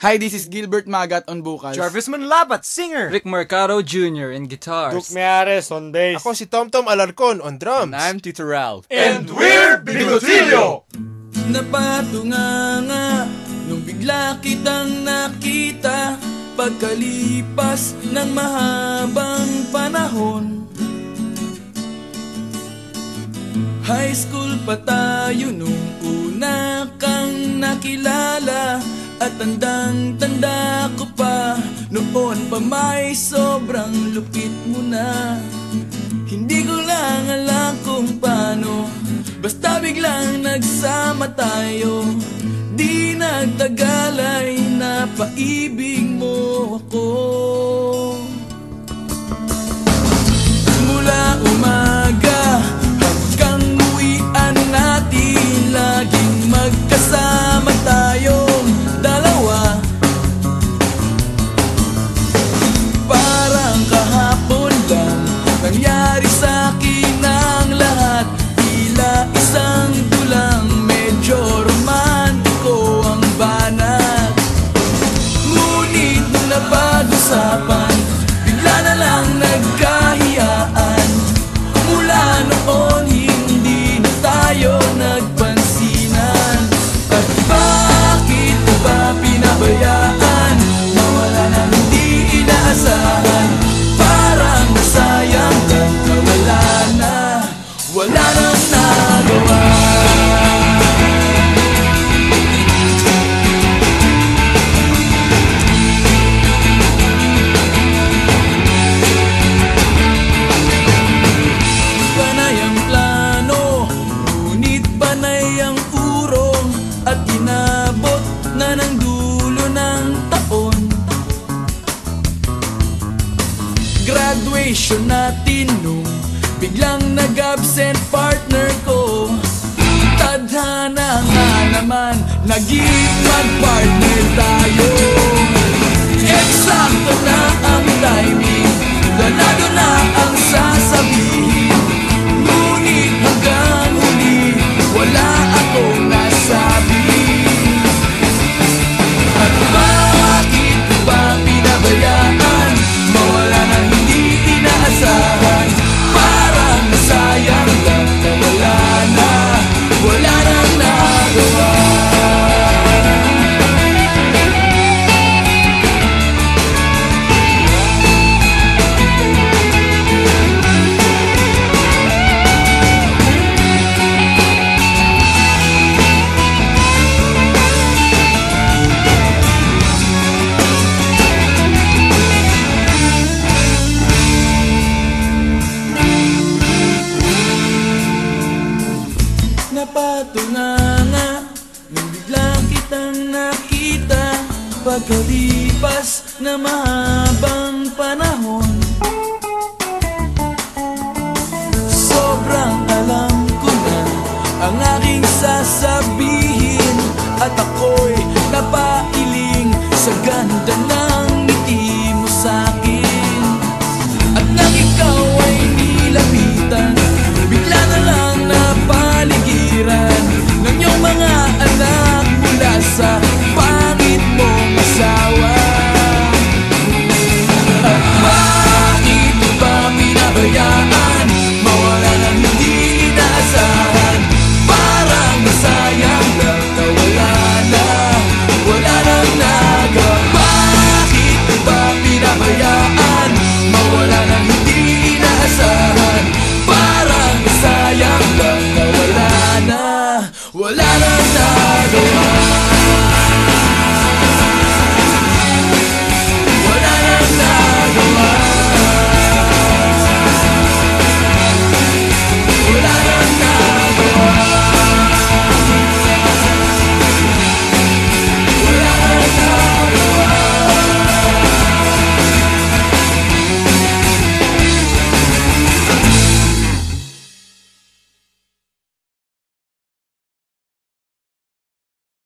Hi, this is Gilbert Magat on vocals. Jarvis Manlabat, singer. Rick Mercado Jr. in guitars. Duke Meares on bass. Ako si Tomtom Alarcon on drums. And I'm Tito Ralph. And we're Bigotillo! Napatunganga nung bigla kitang nakita pagkalipas ng mahabang panahon. High school pa tayo nung una kang nakilala. At tandang-tanda ko pa, noon pa may sobrang lupit mo na. Hindi ko lang alam kung paano, basta biglang nagsama tayo. Di nagtagal ay napaibig mo ako. Mula umaga hanggang uwian natin, laging magkasama tayo. Nangyari sa'kin ang lahat, tila isang dulang, medyo romantiko ang banat. Ngunit nung napag-usapan, bigla na lang nagkahiyaan. Mula noon hindi na tayo nagpansinan. At bakit ba pinabayaan, nawala na hindi inaasahan? Parang nasayang lang na wala nang nagawa. Panay ang plano, ngunit panay ang urong, at inabot na ng dulo ng taon. Graduation natin nung biglang nag-absent partner ko. Tadhana nga naman, naging mag-partner tayo. Eksakto na ang timing, ganado na ang sasabihin. Ngunit hanggang huli, wala akong nasabi. At bakit ba pinabayaan, mawala na hindi inaasahan? Parang nasayang lang na wala nang nagawa. Napatunganga nung biglang kitang nakita pagkalipas na mahabang panahon. Sobrang alam ko na ang aking sasabihin, at ako'y napailing sa ganda na